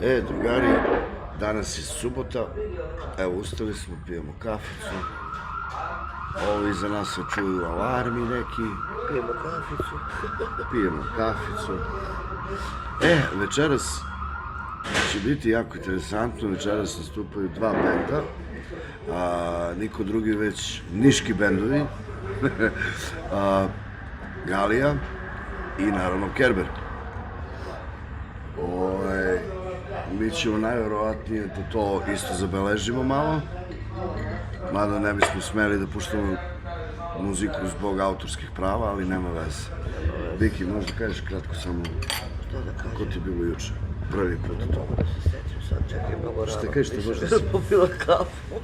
Drugari, danas je subota, evo ustali smo, pijemo kaficu, ovo iza nas se čuju alarmi neki. Pijemo kaficu. Večeras će biti jako interesantno, večeras nastupaju dva benda, niko drugi već niški bendovi, Galija i naravno Kerber. Mi ćemo najverovatnije da to isto zabeležimo malo, mada ne bismo smeli da puštamo muziku zbog autorskih prava, ali nema veze. Viki, možda kažeš kratko samo kako ti je bilo juče, prvi put u tomu? Čekaj, mnogo rano. Šta kažeš, što možda Nisam popila kafu.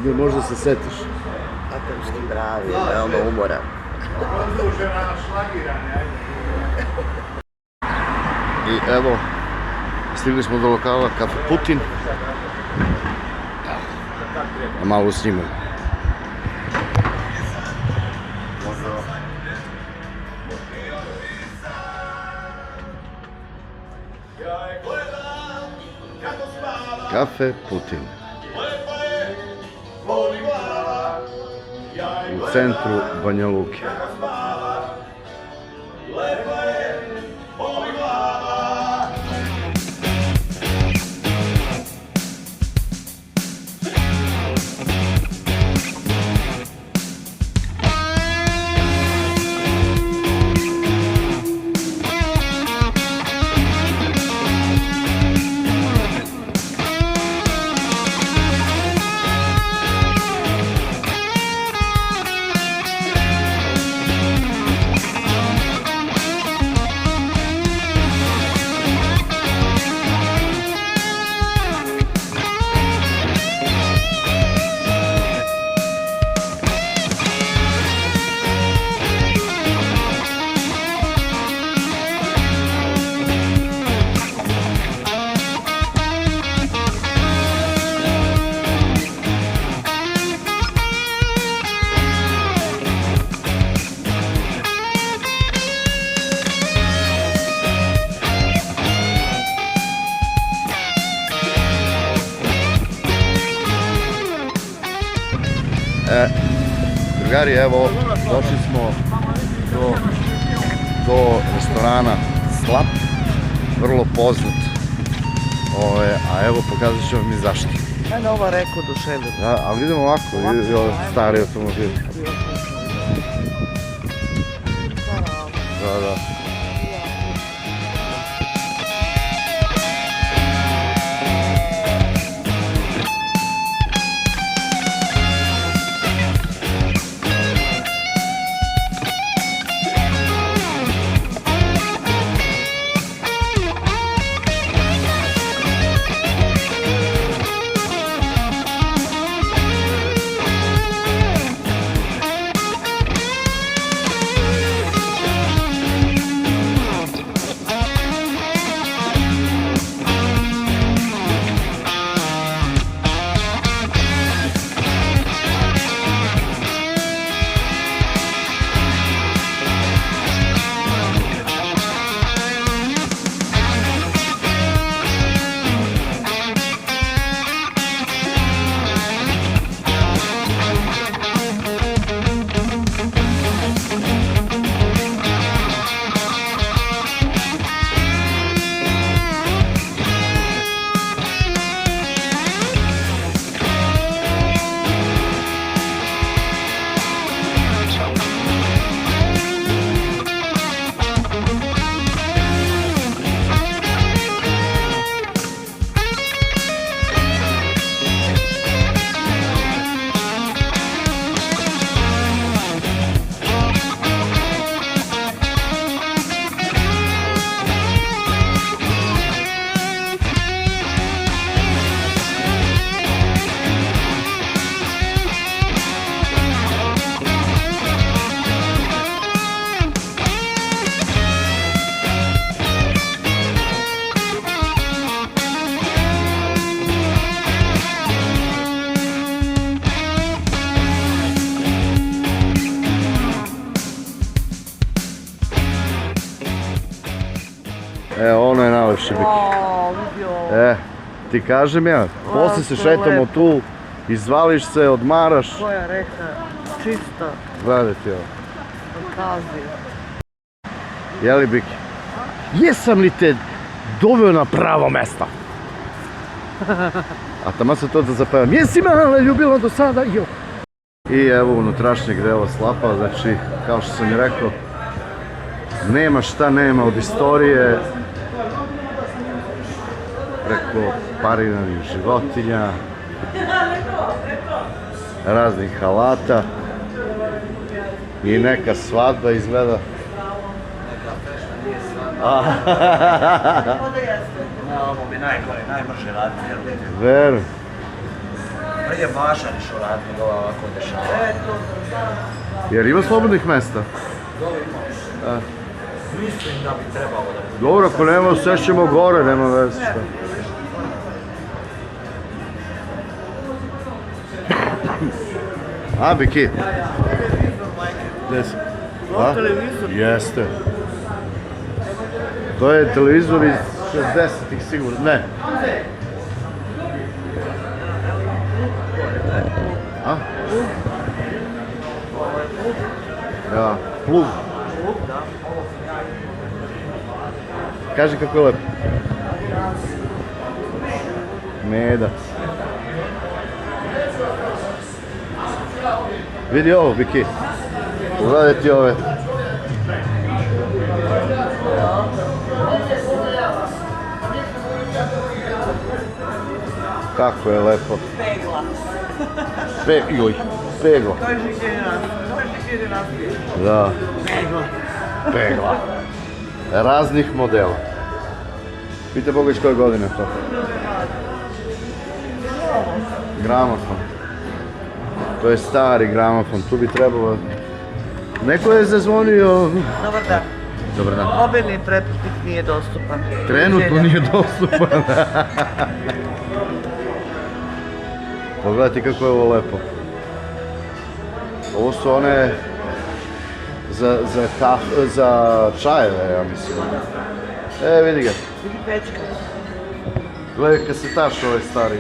Ne, možda se setiš. Akademski bravi, veoma umoran. I evo, stigli smo do lokala Kafe Putin. A malo snimamo. Kafe Putin. U centru Banja Luke. Drugari, evo, došli smo do restorana Slap, vrlo poznat, a evo pokazat ću vam i zašto. Ajde ova reko duševno. Da, ali idemo ovako, stari automobil. Da. Ono je najlepše Biki. Vidio. Ti kažem ja, poslije se što je šetamo lepo. tu, izvališ se, odmaraš. Koja reka, čista, Gledaj ti ovo. fantazija. Jeli Biki? Jesam li te doveo na pravo mjesto? A tamo se to da zapevam. Jesi me ljubila do sada? Jo. I evo unutrašnjeg dela slapa, znači kao što sam i rekao, nema šta nema od istorije, preko pariranih životinja, raznih halata i neka svadba izgleda. Ovo bi najbrže raditi, vjerujte. Ver, Prije vaša nišao raditi, nego ovako dešava. jer ima slobodnih mjesta? Mislim da bi trebalo da bude. Dobro, ako nema, sešćemo gore, nema veze šta. A, Biki? Gdje si? A? Jeste. To je televizor iz 60-ih sigurno, ne. A? Ja, plug. Kaži kako je lepo. Meda. Vidi ovo, Biki. Pogledaj ti ove. Kako je lepo. Joj, pegla. Da. Pegla. Raznih modela. Pite Boga iz koje godine to? Gramofon. To je stari gramofon, tu bi trebalo... Neko je zazvonio... Dobar dan. Dobar dan. Mobilni pretplatnik nije dostupan. Trenutno nije dostupan. Pogledajte kako je ovo lepo. Ovo su one za čajeve, ja mislim. Vidi ga. Vidi pečka. Gledaj kasetaš ovaj stari.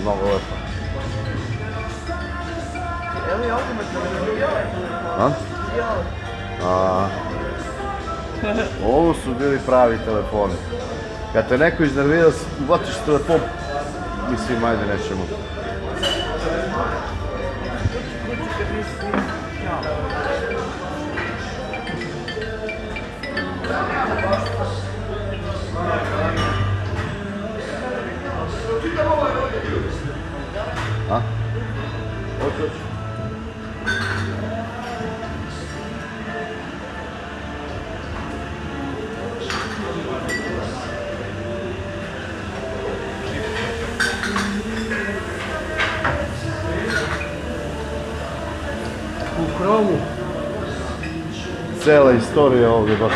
Mnogo lepo. Evo i ovdje me Ovo su bili pravi telefoni. Kad te neko iznervira, uvatiš telefon, mislim, ajde nećemo. A? Hoću. U krovu. Cela istorija ovdje baš.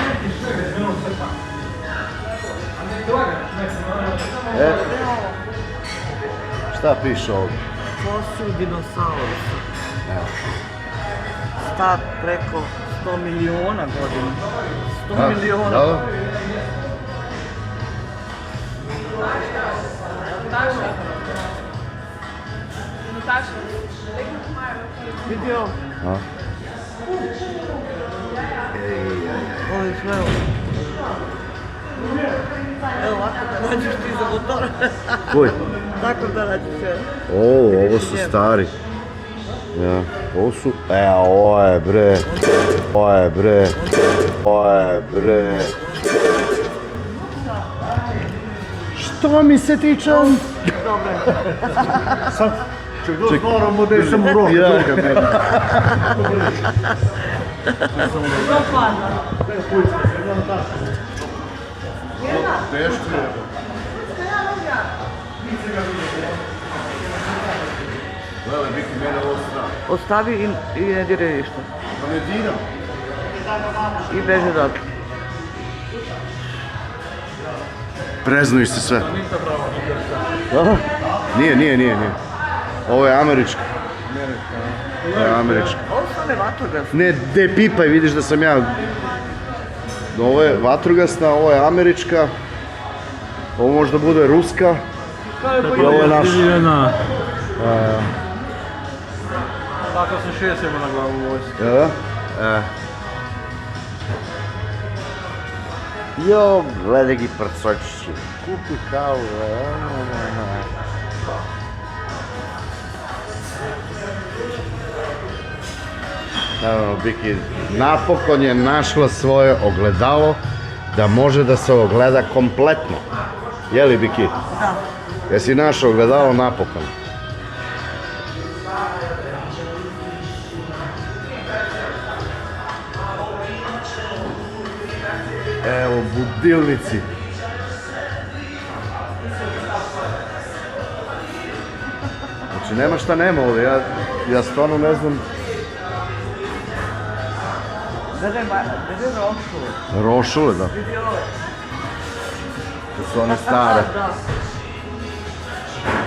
Šta piše ovdje? Fosil dinosaurusa. Star preko 100 miliona godina. 100 miliona. Da. Vidio? Ovo je sve ovo. Evo ovako da nađeš ti za motor. Koji? Tako da nađeš sve. Ovo su stari. Ja, ovo su... ovo je bre. Ovo je bre. Ovo je bre. Što mi se tiče? Dobre. Ček, moramo da sam u rogu. Teško je. Gledaj, Biki, mene ovo strah. Ostavi i ne diraj ništa. Pa ne diram. I beži odatle. Preznuju se sve. Nije. Ovo je američka. To je američka. Ovo su one vatrogasne. Ne, de pipaj, vidiš da sam ja... Ovo je vatrogasna, ovo je američka. Ovo možda bude ruska. I ovo je naša. Tako se šesemo na glavu u vojsku. Ja, da? Jo, gledaj gi prcočići. Kupi kavu, Naravno, Biki napokon je našla svoje ogledalo da može da se ogleda kompletno. Jeli, Biki? Da. Jesi našao ogledalo napokon? Evo, budilnici. Znači, nema šta nema ovdje, ja stvarno ne znam. Gledaj rošule. Rošule, da. To su one stare. Da.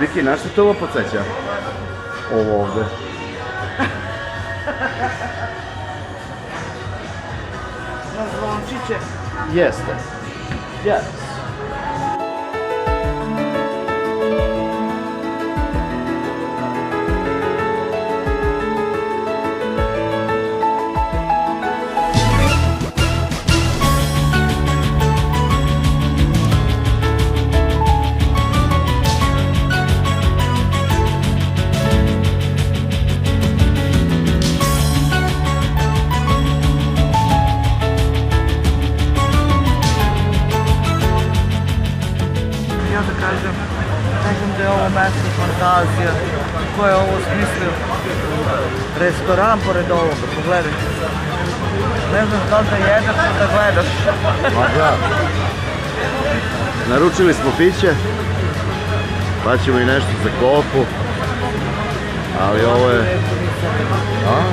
Biki, znaš što te ovo podsjeća? Ovo ovdje. Na zvončiće. Jeste. Yes. Kažem da je ovo mesto fantazija. Ko je ovo smislio? Restoran pored ovoga, pogledaj. Ne znam da li da jedeš ili da gledaš. Ma da. Naručili smo piće. Pa ćemo i nešto za kopu. Ali ovo je...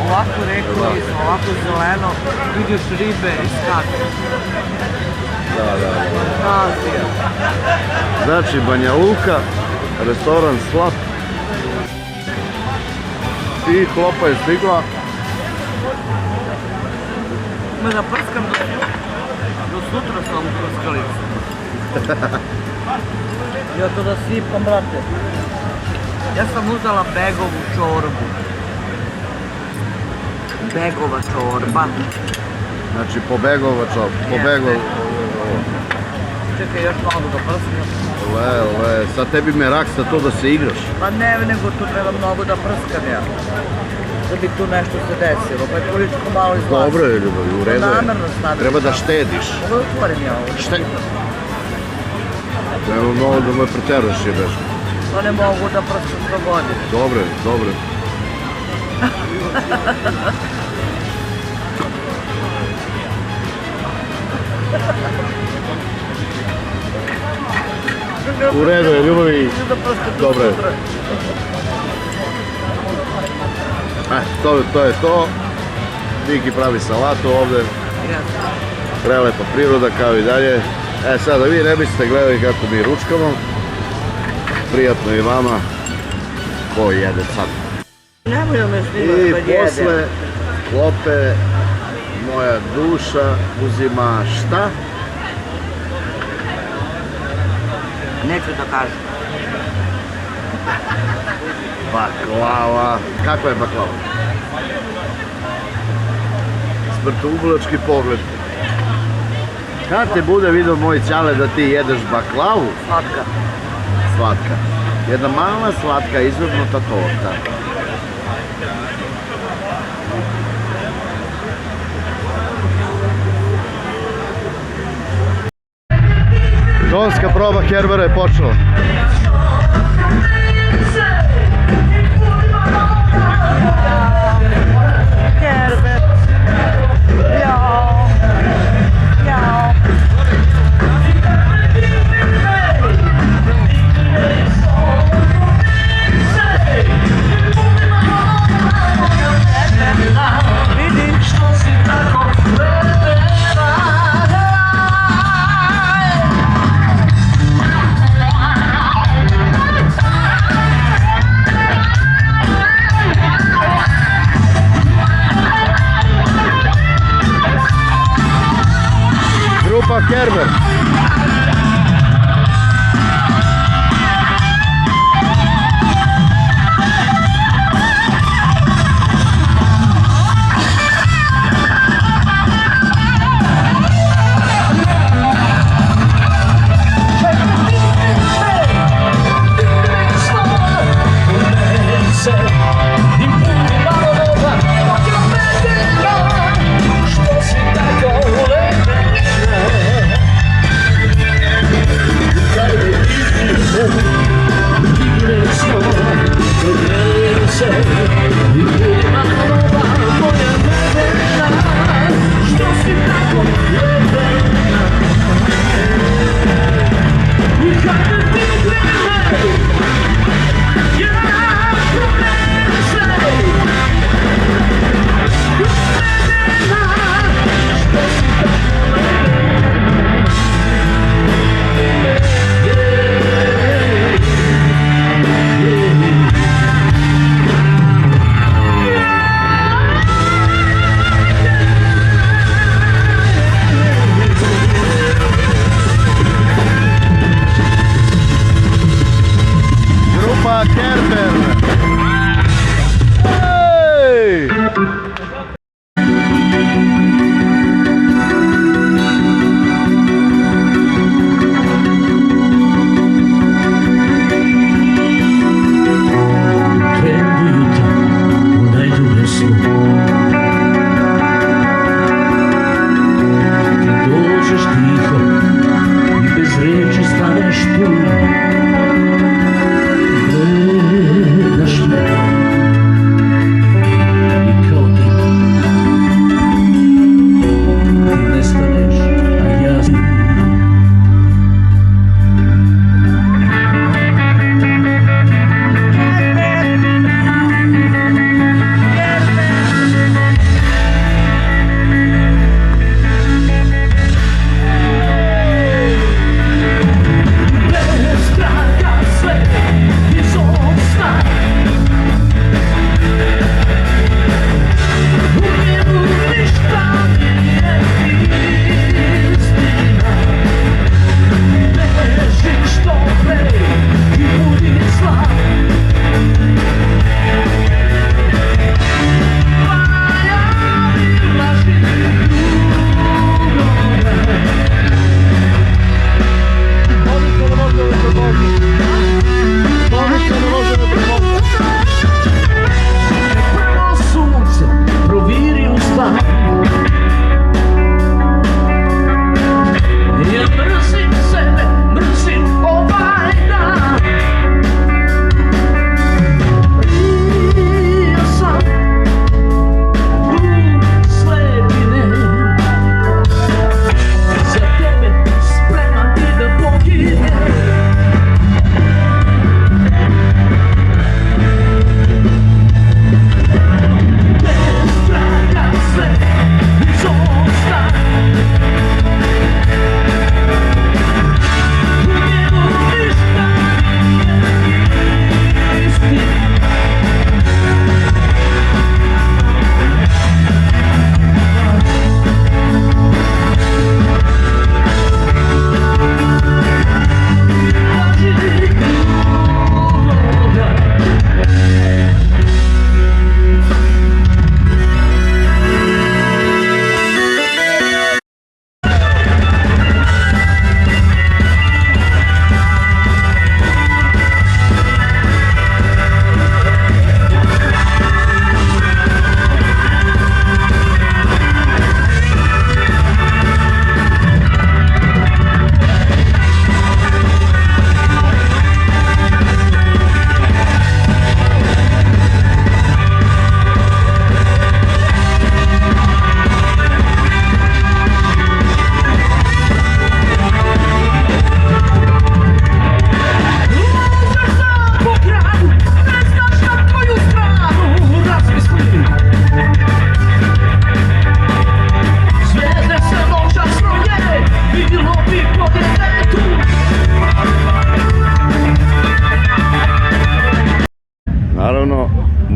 Ovako reku nisam, ovako zeleno, vidiš ribe i skake. Da. Fantazija. Znači, Banja Luka, restoran Slap. I klopa je stigla. Me da prskam do sutra sam u prskalicu. Ja to da sipam, brate. Ja sam uzela begovu čorbu. Begova čorba. Znači, pobegova čop, pobegova. Čekaj, još malo da prskam. Le, sad tebi me raksta to da se igraš. Pa ne, nego tu treba mnogo da prskam ja. Da bi tu nešto se desilo, pa je prilično malo izglasa. Dobro je, ljubav, u redu je. Namerno stavim. Treba da štediš. Ovo otvorim ja ovo. Šta? Evo malo da me preteraš jebeš. To ne mogu da prskam 100 godina. Dobro. U redu je, ljubavi. Dobro je. To je to. Viki pravi salatu ovdje. Prelepa priroda kao i dalje. Sada vi ne biste gledali kako mi ručkamo. Prijatno i vama. Ko jede sad? Nemoj da me snima I da jede. posle klope moja duša uzima šta? Neću da kažem. Baklava. Kakva je baklava? Smrtoubolački pogled. Kad te bude vidio moj ćale da ti jedeš baklavu? Slatka. Slatka. Jedna mala slatka izvrgnuta torta. Tonska proba Kerbera je počela. Kerber. Jao. Jao. Grupa Kerber.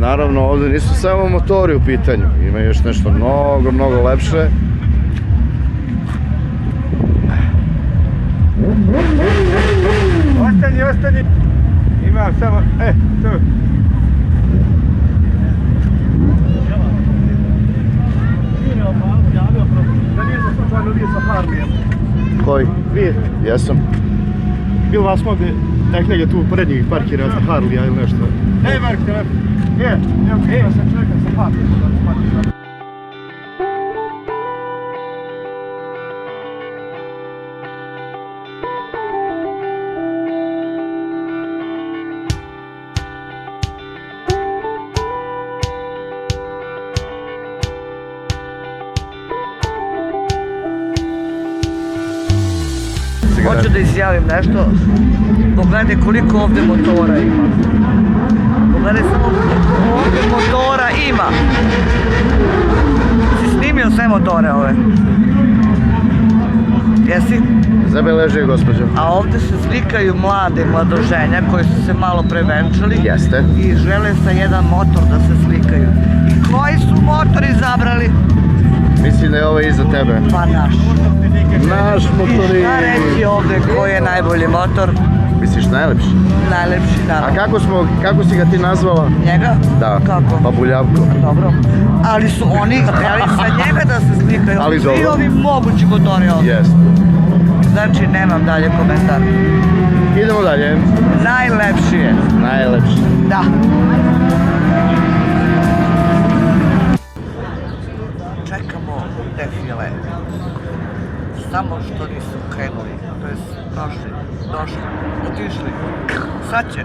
Naravno, ovdje nisu samo motori u pitanju, ima još nešto mnogo lepše. Ostani. Imam samo, tu. Da nije za slučajno vi sa Harlijem. Koji? Vi, Jesam. bil vas mogli nek negdje tu pored njih parkira za Harlija ili nešto? Ej, Mark, telefon. Je, evo sam čovjeka sa Harlijem da se parkira. Hoću da izjavim nešto. Pogledaj koliko ovdje motora ima. Pogledaj samo ovdje motora ima. Si snimio sve motore ove? Jesi? Zabeleži, gospođo. A ovdje se slikaju mladoženja koji su se malo prevenčali. Jeste. I žele sa jedan motor da se slikaju. I koji su motori izabrali? Mislim da je ovo iza tebe. Pa naš. Naš I motori. šta reći ovdje koji je najbolji motor? Misliš najlepši? Najlepši A naravno. kako si ga ti nazvala? Njega? Da. Kako? Pa Buljavko. Dobro. Ali su oni htjeli sa njega da se slikaju. Ali Svi dobro. ovi mogući motori ovdje. Jest. Znači nemam dalje komentar. Idemo dalje. Najlepši je. Najlepši. Da. Čekamo defile. Samo što nisu krenuli. To jest došli, otišli. Sad će.